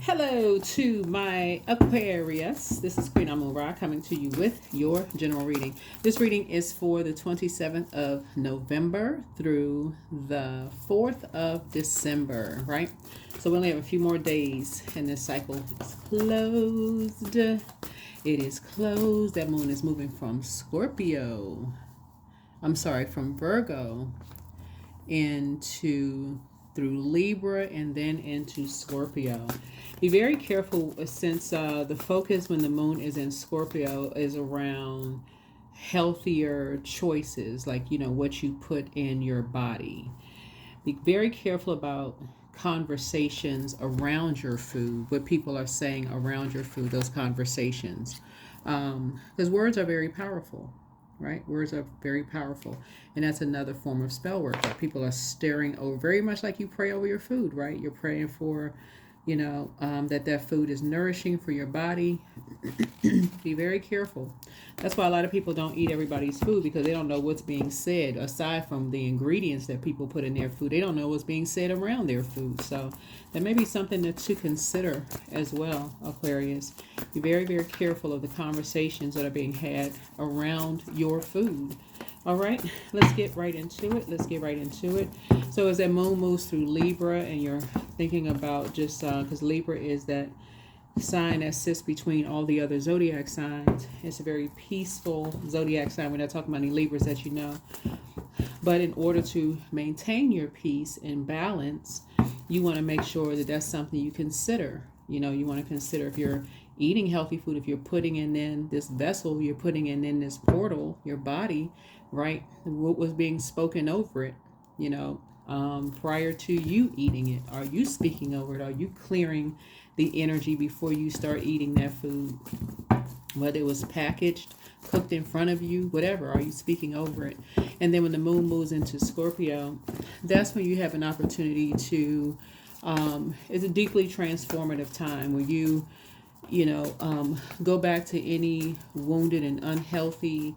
Hello to my Aquarius. This is Queen Amun Ra coming to you with your general reading. This reading is for the 27th of November through the 4th of December, right? So we only have a few more days and this cycle is closed. It is closed. That moon is moving from from Virgo through Libra and then into Scorpio. Be very careful since the focus when the moon is in Scorpio is around healthier choices, like, what you put in your body. Be very careful about conversations around your food, what people are saying around your food, those conversations. Because words are very powerful. Right? Words are very powerful. And that's another form of spell work that people are staring over, very much like you pray over your food, right? You're praying for, that food is nourishing for your body. Be very careful. That's why a lot of people don't eat everybody's food, because they don't know what's being said. Aside from the ingredients that people put in their food, they don't know what's being said around their food. So that may be something to consider as well, Aquarius. Be very, very careful of the conversations that are being had around your food. All right, let's get right into it. So as that moon moves through Libra and you're thinking about just because Libra is that sign that sits between all the other zodiac signs. It's a very peaceful zodiac sign. We're not talking about any Libras that you know. But in order to maintain your peace and balance, you want to make sure that that's something you consider. You want to consider if you're eating healthy food, if you're putting in this vessel, you're putting in this portal, your body, right? What was being spoken over it, prior to you eating it? Are you speaking over it? Are you clearing the energy before you start eating that food? Whether it was packaged, cooked in front of you, whatever, are you speaking over it? And then when the moon moves into Scorpio, that's when you have an opportunity to, it's a deeply transformative time where you go back to any wounded and unhealthy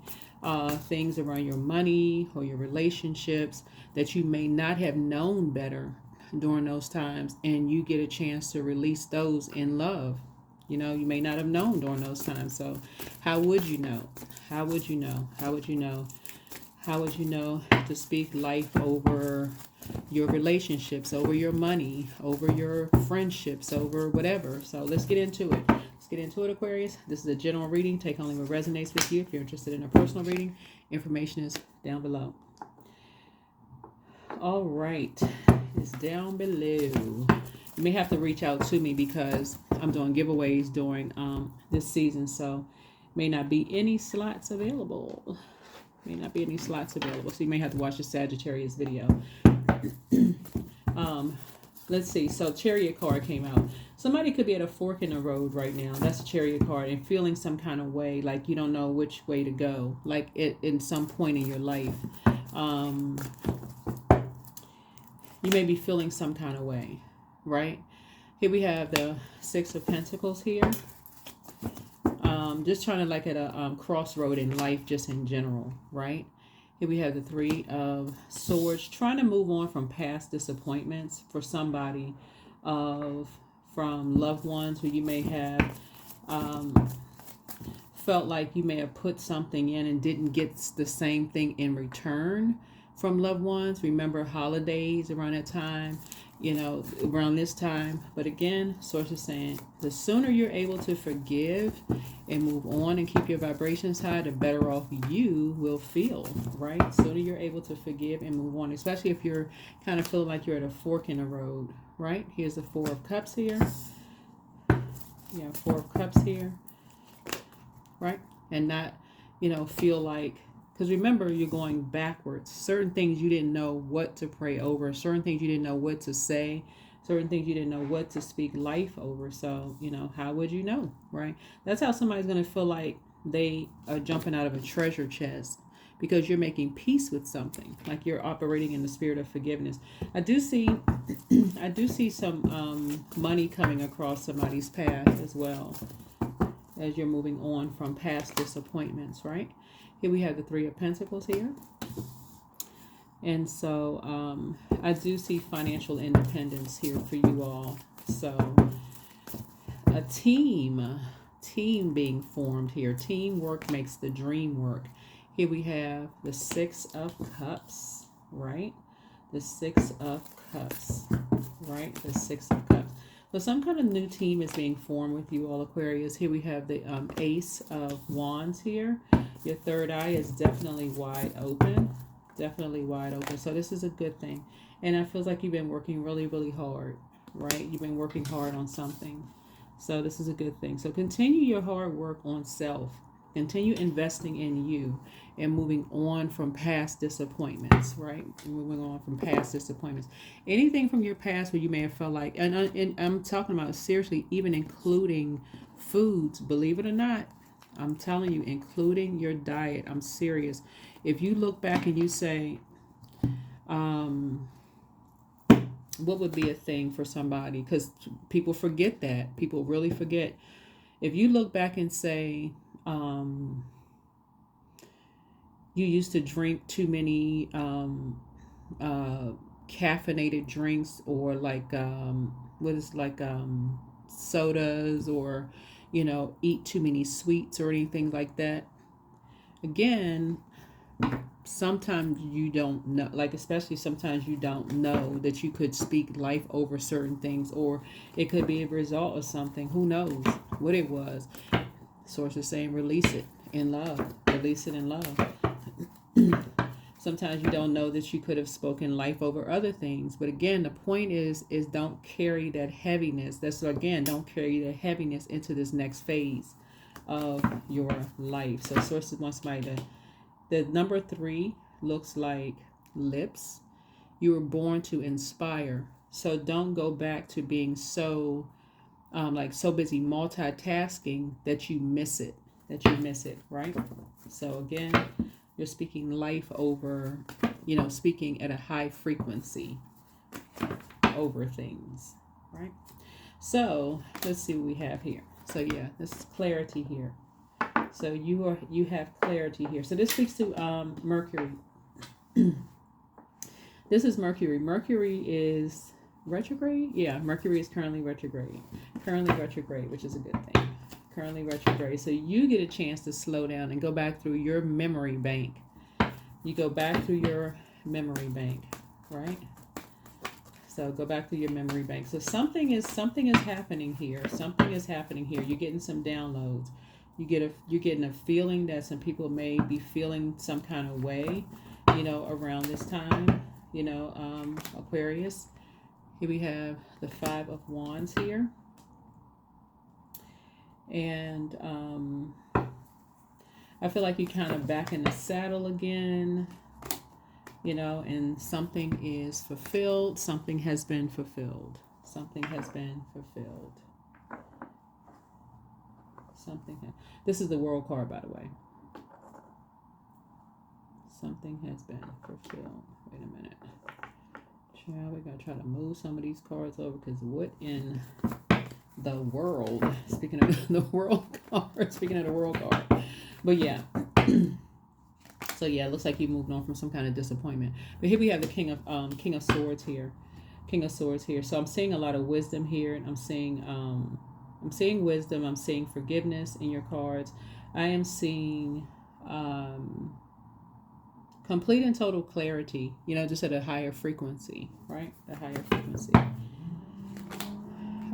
things around your money or your relationships that you may not have known better during those times, and you get a chance to release those in love. You may not have known during those times. So how would you know? How would you know? How would you know? How would you know to speak life over your relationships, over your money, over your friendships, over whatever? So let's get into it. Aquarius. This is a general reading. Take only what resonates with you. If you're interested in a personal reading, information is down below. All right. It's down below. You may have to reach out to me because I'm doing giveaways during this season, so may not be any slots available. So you may have to watch the Sagittarius video. Let's see. So Chariot card came out. Somebody could be at a fork in the road right now. That's a Chariot card, and feeling some kind of way, like you don't know which way to go, like in some point in your life. You may be feeling some kind of way, right? Here we have the Six of Pentacles here. Just trying to like at a crossroad in life, just in general, right? Here we have the Three of Swords, trying to move on from past disappointments for somebody, from loved ones who you may have felt like you may have put something in and didn't get the same thing in return from loved ones. Remember holidays around that time, around this time. But again, source is saying the sooner you're able to forgive and move on and keep your vibrations high, the better off you will feel, right? Sooner you're able to forgive and move on, especially if you're kind of feeling like you're at a fork in the road, right? Here's the Four of Cups here. Yeah, Four of Cups here, right? And not, feel like, because remember, you're going backwards. Certain things you didn't know what to pray over. Certain things you didn't know what to say. Certain things you didn't know what to speak life over. So, how would you know, right? That's how somebody's going to feel like they are jumping out of a treasure chest, because you're making peace with something. Like you're operating in the spirit of forgiveness. I do see some money coming across somebody's path as well, as you're moving on from past disappointments, right? Here we have the Three of Pentacles here. And so I do see financial independence here for you all. So a team being formed here. Teamwork makes the dream work. Here we have the Six of Cups, right? The Six of Cups, right? The Six of Cups. So some kind of new team is being formed with you all, Aquarius. Here we have the Ace of Wands here. Your third eye is definitely wide open. Definitely wide open. So this is a good thing. And it feels like you've been working really, really hard, right? You've been working hard on something. So this is a good thing. So continue your hard work on self. Continue investing in you and moving on from past disappointments, right? Moving on from past disappointments. Anything from your past where you may have felt like, and I'm talking about seriously, even including foods, believe it or not, I'm telling you, including your diet. I'm serious. If you look back and you say, what would be a thing for somebody? Because people forget that. People really forget. If you look back and say, you used to drink too many caffeinated drinks, or like sodas, or eat too many sweets or anything like that. Again, sometimes you don't know, like especially sometimes you don't know that you could speak life over certain things, or it could be a result of something. Who knows what it was? Source is saying release it in love. Release it in love. Sometimes you don't know that you could have spoken life over other things. But again, the point is don't carry that heaviness. Don't carry that heaviness into this next phase of your life. So sources wants somebody to, the number 3 looks like lips. You were born to inspire. So don't go back to being so so busy multitasking that you miss it. Right? So again, you're speaking life over, speaking at a high frequency over things, right? So let's see what we have here. So yeah, this is clarity here. So you have clarity here. So this speaks to Mercury. This is Mercury. Mercury is retrograde. Yeah, Mercury is currently retrograde. Which is a good thing. Currently retrograde. So you get a chance to slow down and go back through your memory bank. You go back through your memory bank, right? So go back through your memory bank. So something is happening here. You're getting some downloads. You're getting a feeling that some people may be feeling some kind of way, around this time, Aquarius. Here we have the 5 of Wands here. And I feel like you're kind of back in the saddle again, and something is fulfilled. Something has been fulfilled. This is the World card, by the way. Something has been fulfilled. Wait a minute. Child, we're going to try to move some of these cards over, because what in the world? Speaking of the World card. But yeah. So yeah, it looks like you moved on from some kind of disappointment. But here we have the King of Swords here. So I'm seeing a lot of wisdom here, and I'm seeing wisdom. I'm seeing forgiveness in your cards. I am seeing complete and total clarity. Just at a higher frequency, right? A higher frequency.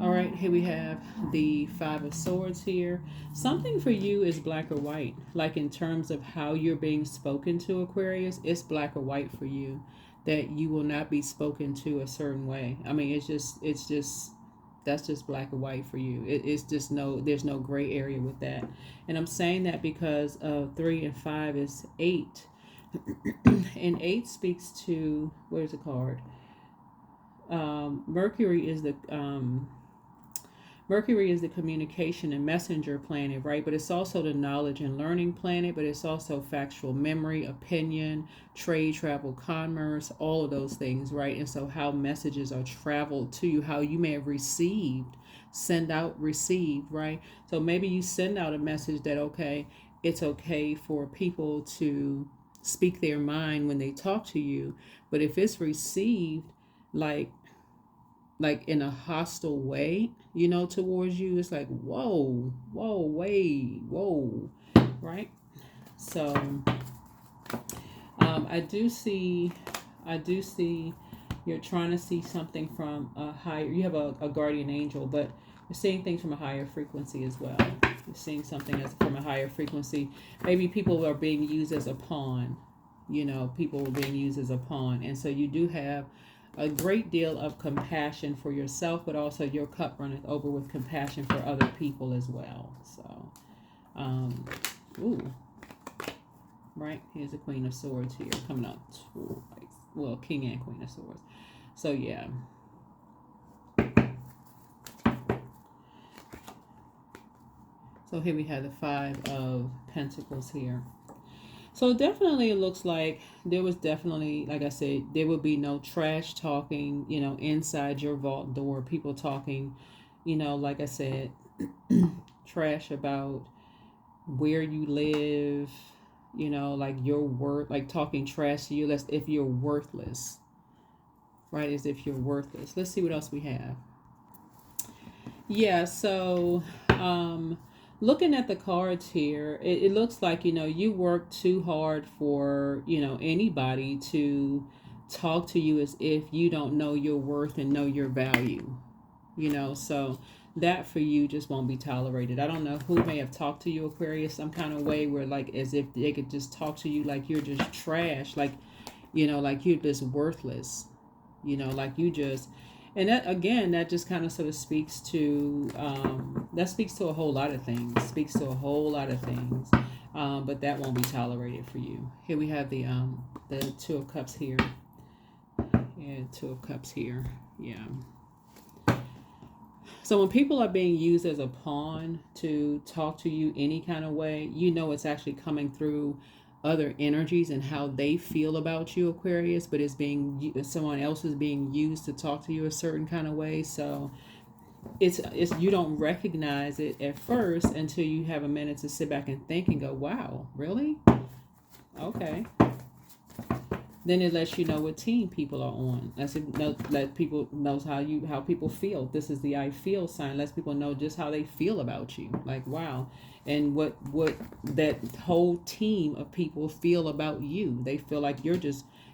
All right, here we have the 5 of Swords here. Something for you is black or white. Like in terms of how you're being spoken to, Aquarius, it's black or white for you. That you will not be spoken to a certain way. I mean, that's just black or white for you. It's just there's no gray area with that. And I'm saying that because 3 and 5 is 8. And 8 speaks to, where's the card? Mercury is the communication and messenger planet, right? But it's also the knowledge and learning planet, but it's also factual memory, opinion, trade, travel, commerce, all of those things, right? And so how messages are traveled to you, how you may have received, right? So maybe you send out a message that, okay, it's okay for people to speak their mind when they talk to you. But if it's received, like, like in a hostile way, you know, towards you. It's like, whoa, whoa, wait, whoa, right? So I do see, I do see you're trying to see something from a higher, you have a guardian angel, but you're seeing things from a higher frequency as well. You're seeing something as from a higher frequency. Maybe people are being used as a pawn, you know, people are being used as a pawn. And so you do have a great deal of compassion for yourself, but also your cup runneth over with compassion for other people as well. So, ooh, right? Here's the Queen of Swords here coming up twice. Well, King and Queen of Swords. So, yeah. So here we have the Five of Pentacles here. So definitely it looks like there was definitely, like I said, there would be no trash talking, you know, inside your vault door. People talking, you know, like I said, trash about where you live, you know, like your worth, like talking trash to you. That's if you're worthless, right? As if you're worthless. Let's see what else we have. Yeah, so looking at the cards here, it looks like, you know, you work too hard for, you know, anybody to talk to you as if you don't know your worth and know your value, you know, so that for you just won't be tolerated. I don't know who may have talked to you, Aquarius, some kind of way where like as if they could just talk to you like you're just trash, like, you know, like you're just worthless, you know, like you just, and that again, that just kind of sort of speaks to that speaks to a whole lot of things, speaks to a whole lot of things, but that won't be tolerated for you. Here we have the Two of Cups here, and Two of Cups here. Yeah. So when people are being used as a pawn to talk to you any kind of way, you know it's actually coming through other energies and how they feel about you, Aquarius, but it's being, someone else is being used to talk to you a certain kind of way. So it's you don't recognize it at first until you have a minute to sit back and think and go, wow, really? Okay. Then it lets you know what team people are on. Let people knows how people feel. This is the I feel sign. Lets people know just how they feel about you. Like, wow. And what that whole team of people feel about you. They feel like you're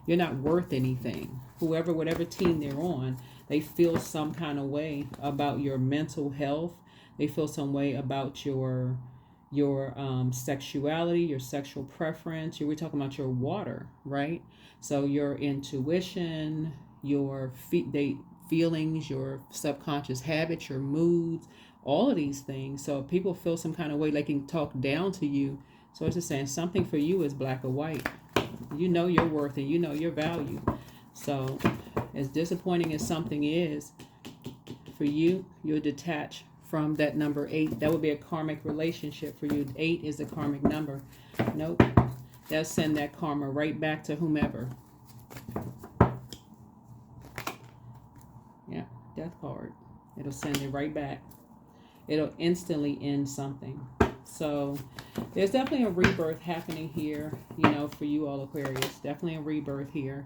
not worth anything. Whatever team they're on, they feel some kind of way about your mental health. They feel some way about your sexuality, your sexual preference. We're talking about your water, right? So your intuition, your feelings, your subconscious habits, your moods, all of these things. So if people feel some kind of way, they can talk down to you. So it's just saying something for you is black or white. You know your worth and you know your value. So as disappointing as something is for you, you're detached from that number 8. That would be a karmic relationship for you. 8 is the karmic number. Nope. They'll send that karma right back to whomever. Yeah, death card. It'll send it right back. It'll instantly end something. So there's definitely a rebirth happening here, you know, for you all Aquarius. Definitely a rebirth here.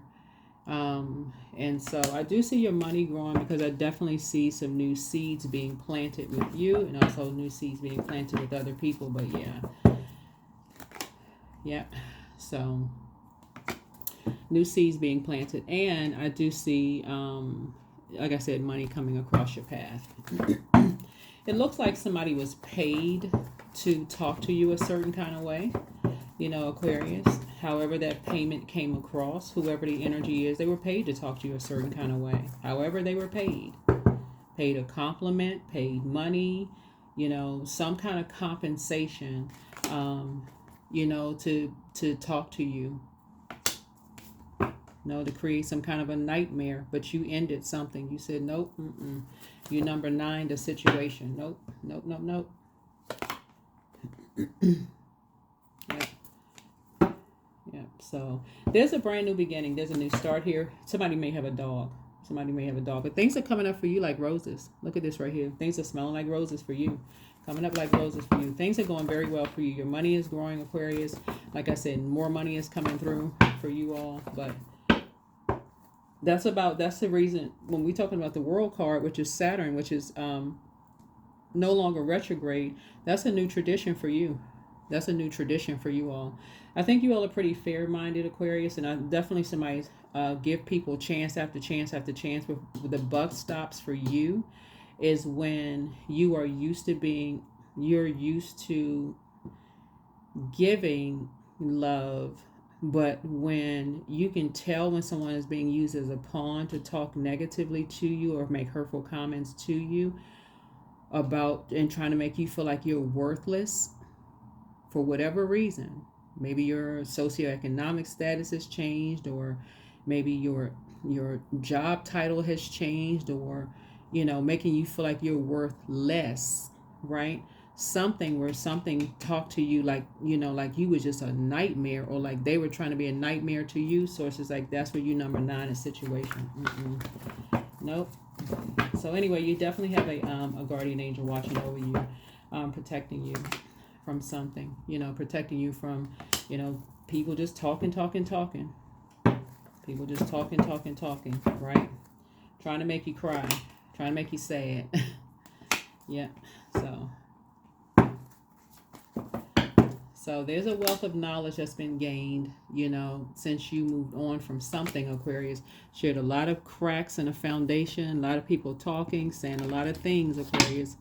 And so I do see your money growing because I definitely see some new seeds being planted with you and also new seeds being planted with other people. But yeah. So new seeds being planted, and I do see, like I said, money coming across your path. It looks like somebody was paid to talk to you a certain kind of way, you know, Aquarius. However that payment came across, whoever the energy is, they were paid to talk to you a certain kind of way. However they were paid. Paid a compliment, paid money, you know, some kind of compensation, you know, to talk to you. No, to create some kind of a nightmare, but you ended something. You said, nope, you number 9 the situation. Nope. Yep. So there's a brand new beginning. There's a new start here. Somebody may have a dog. But things are coming up for you like roses. Look at this right here. Things are smelling like roses for you. Coming up like roses for you. Things are going very well for you. Your money is growing, Aquarius. Like I said, more money is coming through for you all. But That's the reason when we talking about the world card, which is Saturn, which is no longer retrograde. That's a new tradition for you. That's a new tradition for you all. I think you all are pretty fair-minded, Aquarius, and I definitely somebody give people chance after chance after chance. But the buck stops for you is when you're used to giving love, but when you can tell when someone is being used as a pawn to talk negatively to you or make hurtful comments to you about and trying to make you feel like you're worthless for whatever reason. Maybe your socioeconomic status has changed, or maybe your job title has changed, or making you feel like you're worth less, right? Something where something talked to you like like you was just a nightmare, or like they were trying to be a nightmare to you. Sources like that's where you number 9 in situation. Nope. So anyway, you definitely have a guardian angel watching over you, protecting you from something, protecting you from, people just talking. People just talking, right? Trying to make you cry, trying to make you sad. Yeah. So there's a wealth of knowledge that's been gained, since you moved on from something, Aquarius. Shared a lot of cracks in the foundation, a lot of people talking, saying a lot of things, Aquarius.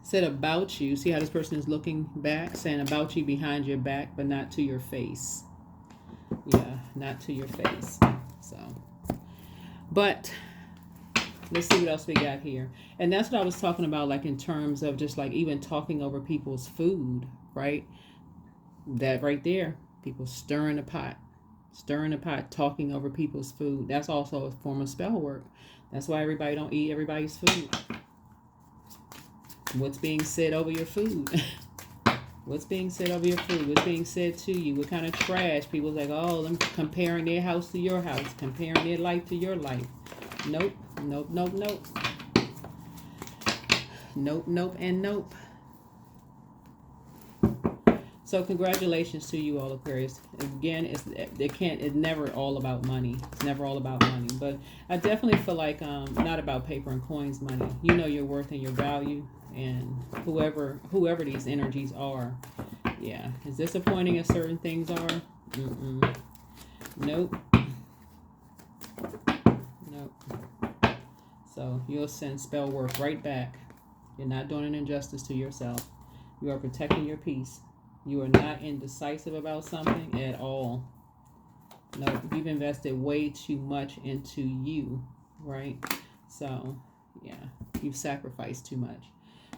Said about you. See how this person is looking back, saying about you behind your back, but not to your face. Yeah, not to your face. So, but let's see what else we got here. And that's what I was talking about, like in terms of just like even talking over people's food, right? That right there, people stirring the pot, talking over people's food. That's also a form of spell work. That's why everybody don't eat everybody's food. What's being said over your food? What's being said over your food? What's being said to you? What kind of trash? People's like, oh, them comparing their house to your house, comparing their life to your life. Nope. Nope, and nope. So congratulations to you all, Aquarius. Again, it's never all about money. It's never all about money. But I definitely feel like not about paper and coins money. You know your worth and your value, and whoever these energies are, yeah, as disappointing as certain things are. Nope. So you'll send spell work right back. You're not doing an injustice to yourself. You are protecting your peace. You are not indecisive about something at all. No, you've invested way too much into you, right? So, yeah, you've sacrificed too much.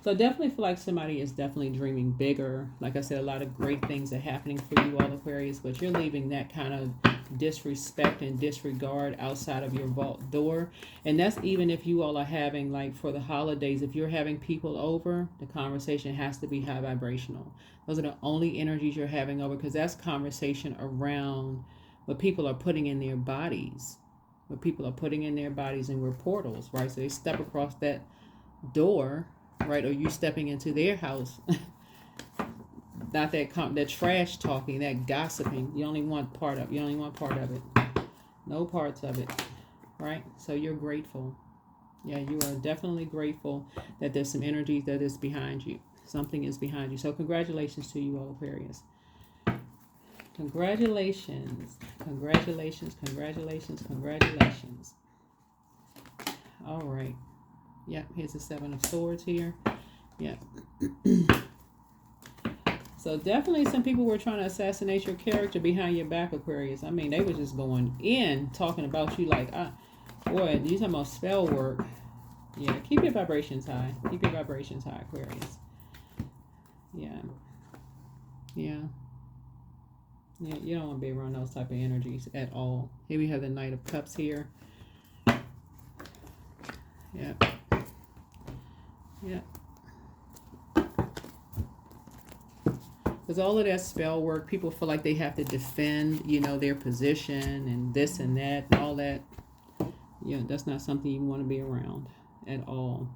So I definitely feel like somebody is definitely dreaming bigger. Like I said, a lot of great things are happening for you all, Aquarius, but you're leaving that kind of disrespect and disregard outside of your vault door. And that's even if you all are having, like for the holidays, if you're having people over, the conversation has to be high vibrational. Those are the only energies you're having over, because that's conversation around what people are putting in their bodies. What people are putting in their bodies, and we're portals, right? So they step across that door, right? Or you stepping into their house. Not that trash talking, that gossiping. You only want part of it. No parts of it, right? So you're grateful. Yeah, you are definitely grateful that there's some energy that is behind you. Something is behind you. So congratulations to you all, Aquarius. Congratulations. All right. Yep, here's the 7 of Swords here. Yep. So definitely some people were trying to assassinate your character behind your back, Aquarius. I mean, they were just going in, talking about you like, boy, you talking about spell work. Yeah, keep your vibrations high. Aquarius. Yeah. Yeah, you don't want to be around those type of energies at all. Here we have the Knight of Cups here. Yeah. Because all of that spell work, people feel like they have to defend, their position and this and that and all that. That's not something you want to be around at all.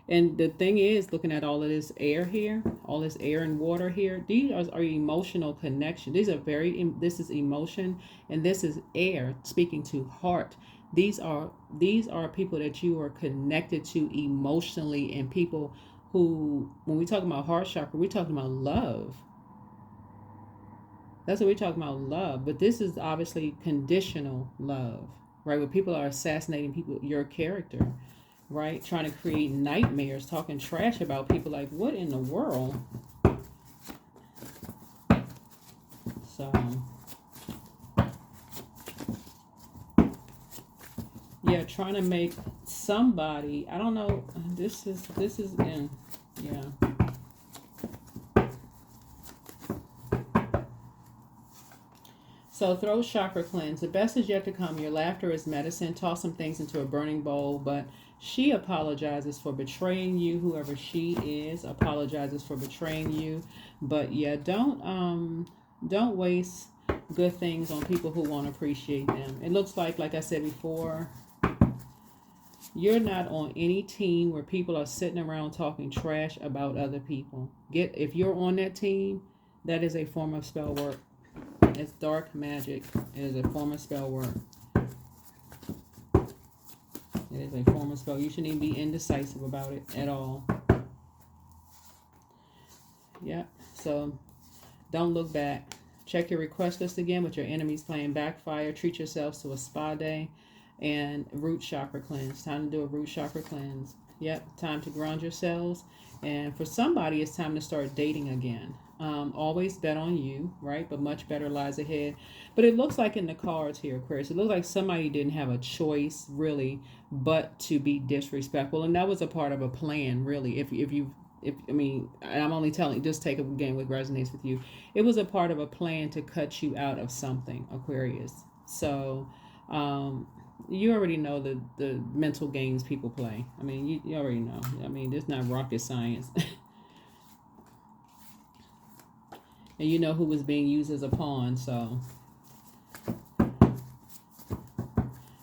And the thing is, looking at all of this air here, all this air and water here, these are emotional connection. These are this is emotion, and this is air speaking to heart. These are people that you are connected to emotionally, and people who, when we talk about heart chakra, we're talking about love. That's what we're talking about, love. But this is obviously conditional love, right? Where people are assassinating people, your character, right? Trying to create nightmares, talking trash about people. Like, what in the world? So, yeah, trying to make somebody. I don't know. This is in. Yeah. So, throat chakra cleanse. The best is yet to come. Your laughter is medicine. Toss some things into a burning bowl. But she apologizes for betraying you. Whoever she is apologizes for betraying you. But yeah, don't waste good things on people who won't appreciate them. It looks like I said before, you're not on any team where people are sitting around talking trash about other people. If you're on that team, that is a form of spell work. It's dark magic. It is a form of spell work. It is a form of spell. You shouldn't even be indecisive about it at all. Yeah. So don't look back. Check your request list again with your enemies playing backfire. Treat yourselves to a spa day and root chakra cleanse. Time to do a root chakra cleanse. Yep. Time to ground yourselves. And for somebody, it's time to start dating again. Always bet on you, right? But much better lies ahead. But it looks like in the cards here, Aquarius, it looks like somebody didn't have a choice really but to be disrespectful. And that was a part of a plan, really. I mean, I'm only telling, just take it again what resonates with you. It was a part of a plan to cut you out of something, Aquarius. So, you already know the mental games people play. I mean, you already know. I mean, it's not rocket science. And you know who was being used as a pawn. So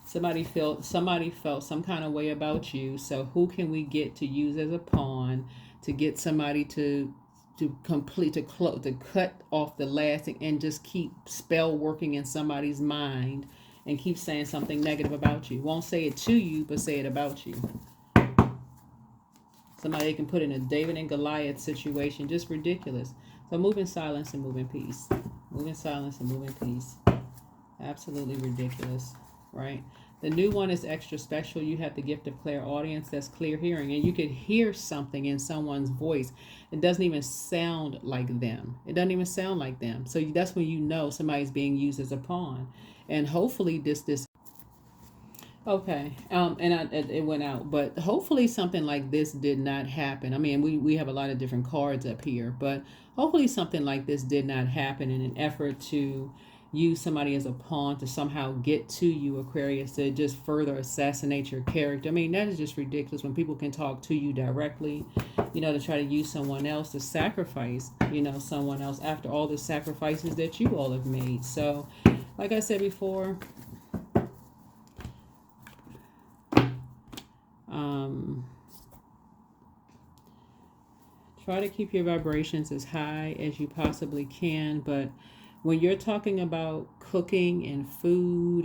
somebody felt some kind of way about you. So who can we get to use as a pawn to get somebody to cut off the last thing and just keep spell working in somebody's mind and keep saying something negative about you. Won't say it to you, but say it about you. Somebody can put in a David and Goliath situation. Just ridiculous. So move in silence and move in peace. Move in silence and move in peace. Absolutely ridiculous, right? The new one is extra special. You have the gift of clairaudience. That's clear hearing. And you could hear something in someone's voice. It doesn't even sound like them. It doesn't even sound like them. So that's when you know somebody's being used as a pawn. And hopefully this okay, it went out, but hopefully something like this did not happen. I mean, we have a lot of different cards up here, but hopefully something like this did not happen in an effort to use somebody as a pawn to somehow get to you, Aquarius, to just further assassinate your character. I mean, that is just ridiculous when people can talk to you directly, to try to use someone else to sacrifice, someone else after all the sacrifices that you all have made. So, like I said before, try to keep your vibrations as high as you possibly can. But when you're talking about cooking and food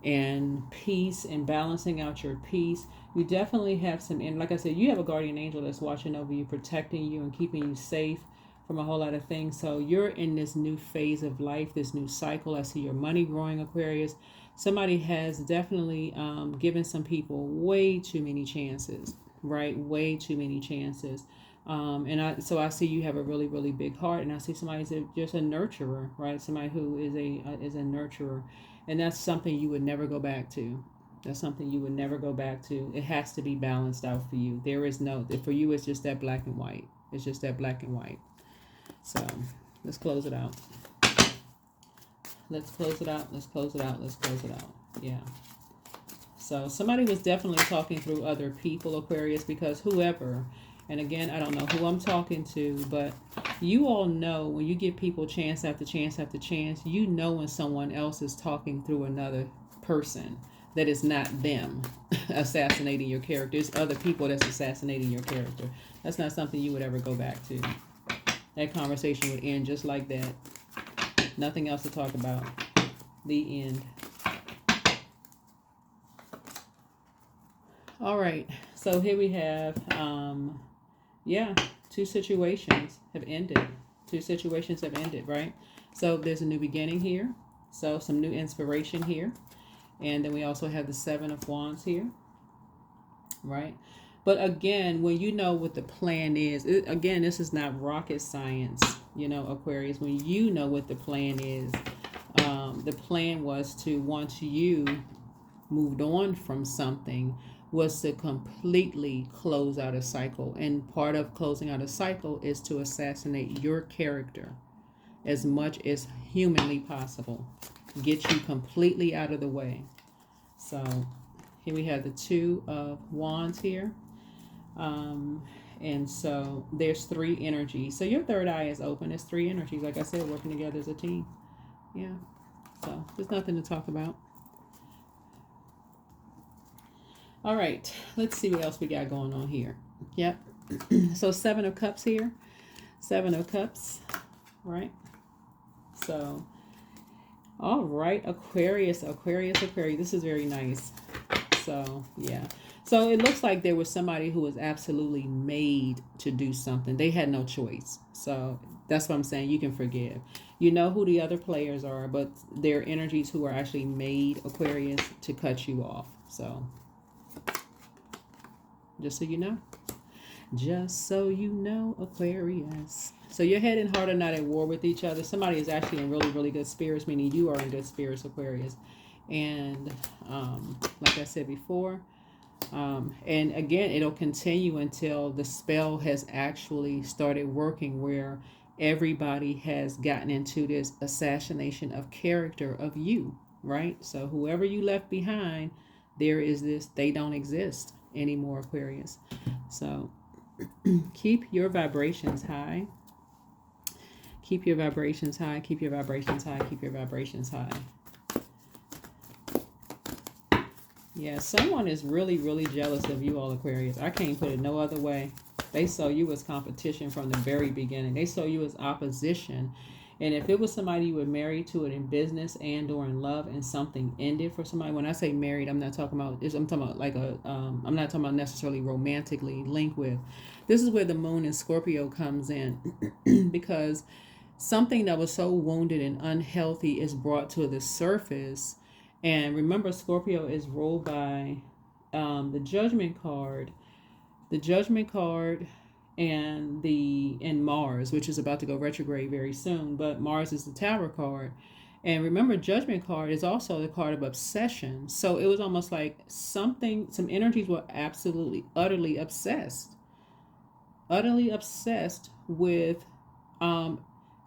and peace and balancing out your peace, you definitely have and like I said, you have a guardian angel that's watching over you, protecting you and keeping you safe from a whole lot of things. So you're in this new phase of life, this new cycle. I see your money growing, Aquarius. Somebody has definitely given some people way too many chances, right? Way too many chances. So I see you have a really, really big heart, and I see somebody who's just a nurturer, right? Somebody who is a nurturer, and that's something you would never go back to. That's something you would never go back to. It has to be balanced out for you. There is for you, it's just that black and white. It's just that black and white. So let's close it out. Let's close it out. Let's close it out. Let's close it out. Yeah. So somebody was definitely talking through other people, Aquarius, because whoever. And again, I don't know who I'm talking to, but you all know when you give people chance after chance after chance, you know when someone else is talking through another person. that it's not them assassinating your character. It's other people that's assassinating your character. That's not something you would ever go back to. That conversation would end just like that. Nothing else to talk about. The end. All right. So here we have, yeah, two situations have ended. Two situations have ended, right? So there's a new beginning here. So some new inspiration here. And then we also have the Seven of Wands here, right? But again, when you know what the plan is, again, this is not rocket science, Aquarius. When you know what the plan is, the plan was to, once you moved on from something, was to completely close out a cycle. And part of closing out a cycle is to assassinate your character as much as humanly possible. Get you completely out of the way. So here we have the Two of Wands here. And so there's three energies. So your third eye is open. There's three energies, like I said, working together as a team. Yeah. So there's nothing to talk about. All right. Let's see what else we got going on here. Yep. So Seven of Cups here. Seven of Cups. Right. So, all right. Aquarius. This is very nice. So, yeah. So it looks like there was somebody who was absolutely made to do something. They had no choice. So that's what I'm saying. You can forgive. You know who the other players are, but they're energies who are actually made, Aquarius, to cut you off. So just so you know. Just so you know, Aquarius. So your head and heart are not at war with each other. Somebody is actually in really, really good spirits, meaning you are in good spirits, Aquarius. And like I said before, and again, it'll continue until the spell has actually started working, where everybody has gotten into this assassination of character of you, right? So whoever you left behind, there is this, they don't exist anymore, Aquarius. So keep your vibrations high. Keep your vibrations high. Keep your vibrations high. Keep your vibrations high. Yeah, someone is really, really jealous of you all, Aquarius. I can't put it no other way. They saw you as competition from the very beginning. They saw you as opposition. And if it was somebody you were married to it in business and or in love, and something ended for somebody, when I say married, I'm not talking about, I'm talking about like I'm not talking about necessarily romantically linked with. This is where the moon in Scorpio comes in because something that was so wounded and unhealthy is brought to the surface. And remember, Scorpio is ruled by the Judgment card. The Judgment card and Mars, which is about to go retrograde very soon. But Mars is the Tower card. And remember, Judgment card is also the card of obsession. So it was almost like some energies were absolutely, utterly obsessed. Utterly obsessed with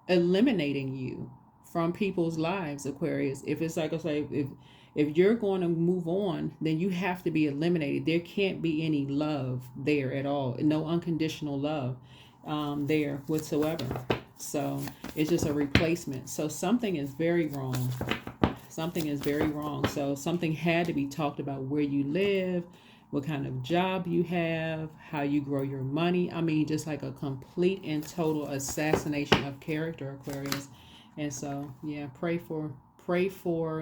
eliminating you from people's lives, Aquarius. If it's like I say, if you're going to move on, then you have to be eliminated. There can't be any love there at all. No unconditional love there whatsoever. So it's just a replacement. So something is very wrong. Something is very wrong. So something had to be talked about: where you live, what kind of job you have, how you grow your money. I mean, just like a complete and total assassination of character, Aquarius. And so, yeah, pray for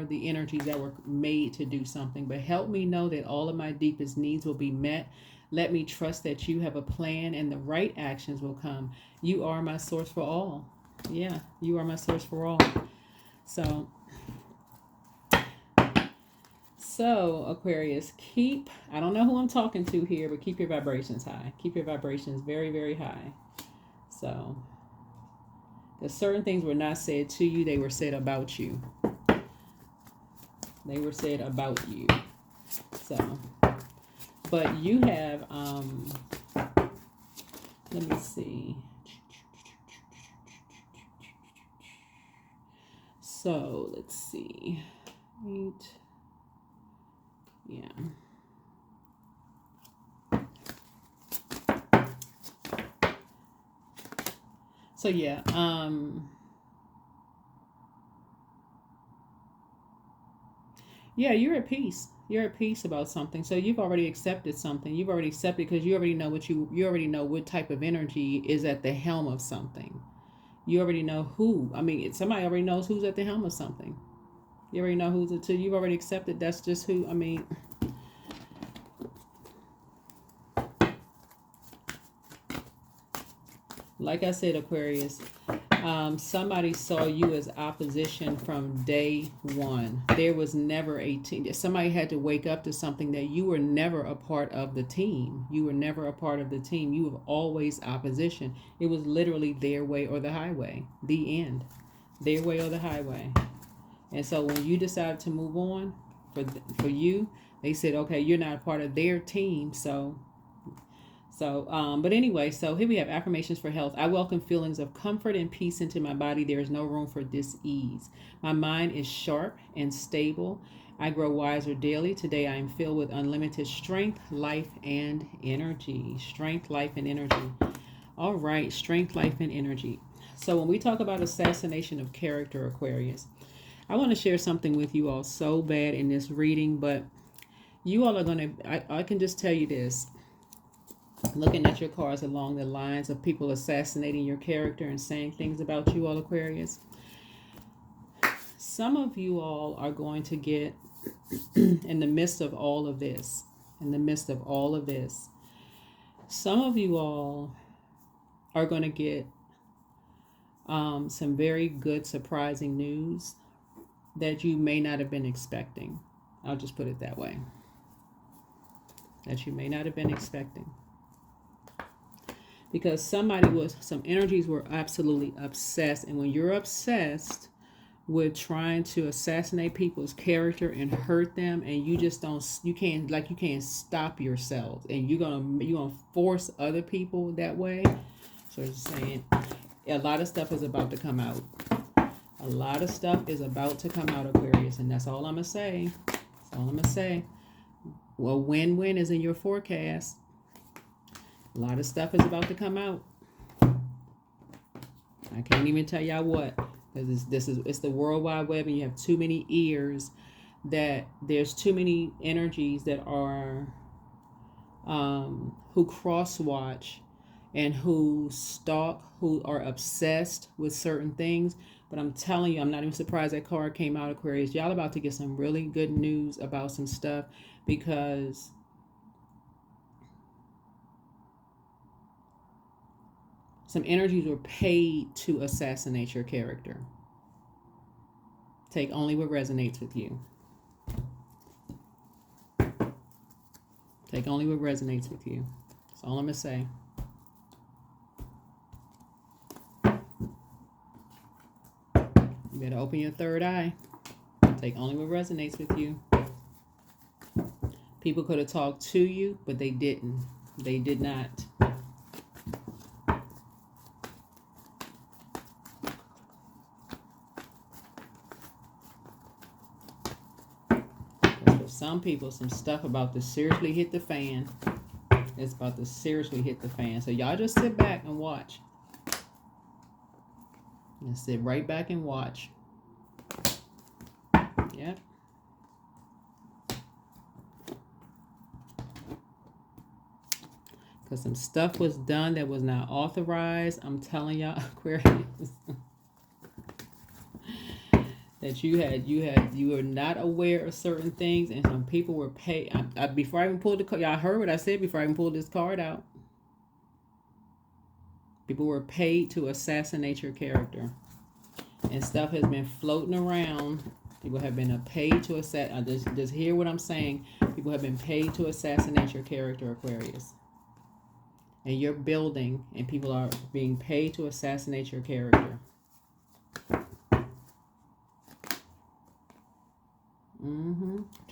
the energies that were made to do something. But help me know that all of my deepest needs will be met. Let me trust that you have a plan and the right actions will come. You are my source for all. Yeah, you are my source for all. So Aquarius, I don't know who I'm talking to here, but keep your vibrations high. Keep your vibrations very, very high. So, because certain things were not said to you, they were said about you. They were said about you. So, but you have, let me see. So, let's see. Right. Yeah. So yeah, yeah, you're at peace. You're at peace about something. So you've already accepted something. You've already accepted because you already know you already know what type of energy is at the helm of something. You already know who. I mean, somebody already knows who's at the helm of something. You already know who's it to. You've already accepted that's just who. I mean, like I said, Aquarius, somebody saw you as opposition from day one. There was never a team. Somebody had to wake up to something that you were never a part of the team. You were never a part of the team. You were always opposition. It was literally their way or the highway. The end. Their way or the highway. And so when you decided to move on, for you, they said, okay, you're not a part of their team, but anyway, so here we have affirmations for health. I welcome feelings of comfort and peace into my body. There is no room for dis-ease. My mind is sharp and stable. I grow wiser daily. Today I am filled with unlimited strength, life, and energy. Strength, life, and energy. All right, strength, life, and energy. So when we talk about assassination of character, Aquarius, I want to share something with you all so bad in this reading, but you all are going to, I can just tell you this. Looking at your cards along the lines of people assassinating your character and saying things about you all, Aquarius. Some of you all are going to get in the midst of all of this, some of you all are going to get some very good, surprising news that you may not have been expecting. I'll just put it that way. That you may not have been expecting. Because some energies were absolutely obsessed. And when you're obsessed with trying to assassinate people's character and hurt them, and you can't stop yourself, and you're gonna force other people that way. So it's saying a lot of stuff is about to come out. A lot of stuff is about to come out, Aquarius, and that's all I'm gonna say. Well, win-win is in your forecast. A lot of stuff is about to come out. I can't even tell y'all what, because it's the World Wide Web, and you have too many ears. That there's too many energies that are who cross-watch and who stalk, who are obsessed with certain things. But I'm telling you, I'm not even surprised that card came out, Aquarius. Y'all about to get some really good news about some stuff, because some energies were paid to assassinate your character. Take only what resonates with you. Take only what resonates with you. That's all I'm going to say. You better open your third eye. Take only what resonates with you. People could have talked to you, but they didn't. They did not. Some people, some stuff about to seriously hit the fan. It's about to seriously hit the fan. So y'all just sit back and watch. And sit right back and watch. Yeah. Because some stuff was done that was not authorized. I'm telling y'all, Aquarius. That you were not aware of certain things, and some people were paid. Before I even pulled the card, y'all heard what I said before I even pulled this card out. People were paid to assassinate your character, and stuff has been floating around. People have been paid to assassinate. Just hear what I'm saying. People have been paid to assassinate your character, Aquarius, and you're building, and people are being paid to assassinate your character.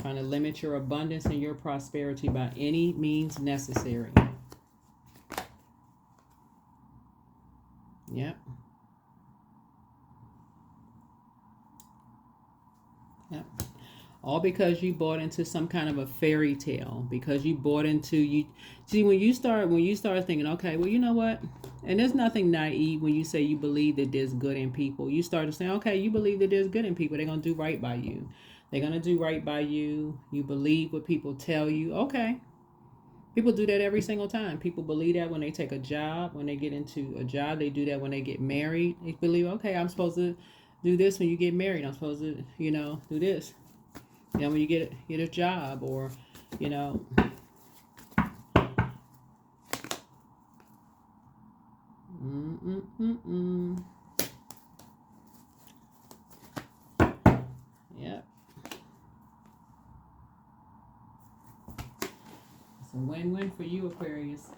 Trying to limit your abundance and your prosperity by any means necessary. Yep. All because you bought into some kind of a fairy tale. Because you bought into you. See, when you start thinking, okay, well, you know what? And there's nothing naive when you say you believe that there's good in people. You start to say, okay, you believe that there's good in people. They're gonna do right by you. They're going to do right by you. You believe what people tell you. Okay. People do that every single time. People believe that when they take a job, when they get into a job. They do that when they get married. They believe, okay, I'm supposed to do this when you get married. I'm supposed to, do this. When you get a job, or, Yep. It's a win-win for you, Aquarius.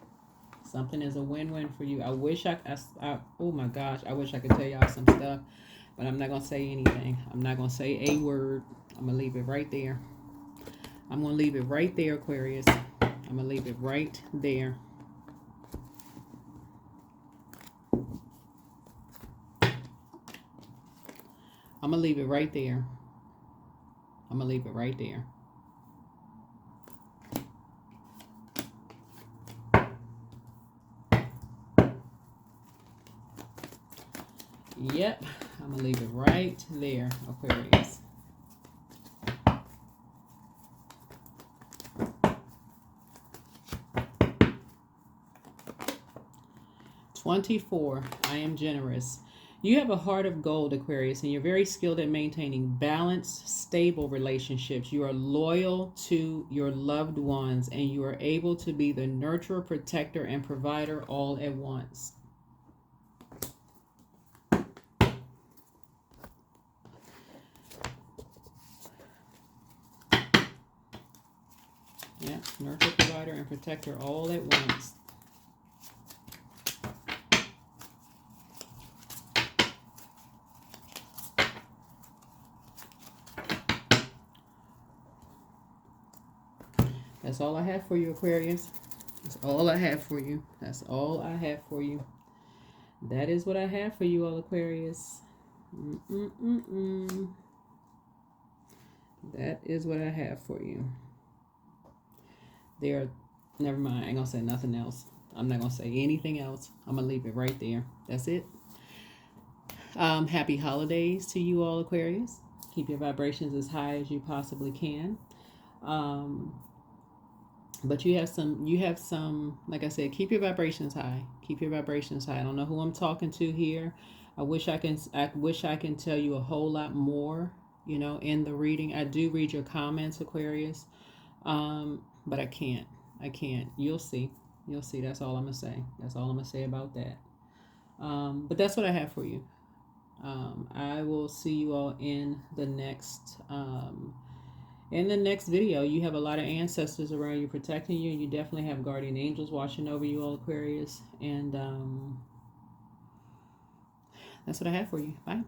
Something is a win-win for you. I wish oh my gosh, I wish I could tell y'all some stuff, but I'm not going to say anything. I'm not going to say a word. I'm going to leave it right there. I'm going to leave it right there, Aquarius. I'm going to leave it right there. I'm going to leave it right there. I'm going to leave it right there. Yep, I'm going to leave it right there, Aquarius. "24, I am generous. You have a heart of gold, Aquarius, and you're very skilled at maintaining balanced, stable relationships. You are loyal to your loved ones, and you are able to be the nurturer, protector, and provider all at once." Yeah, nurture, provider, and protector all at once. That's all I have for you, Aquarius. That's all I have for you. That's all I have for you. That is what I have for you, all Aquarius. That is what I have for you. Never mind. I ain't going to say nothing else. I'm not going to say anything else. I'm going to leave it right there. That's it. Happy holidays to you all, Aquarius. Keep your vibrations as high as you possibly can. But you have some, like I said, keep your vibrations high. Keep your vibrations high. I don't know who I'm talking to here. I wish I can tell you a whole lot more, in the reading. I do read your comments, Aquarius. But I can't. You'll see. That's all I'm going to say. That's all I'm going to say about that. But that's what I have for you. I will see you all in the next video. You have a lot of ancestors around you protecting you, and you definitely have guardian angels watching over you all, Aquarius. And that's what I have for you. Bye.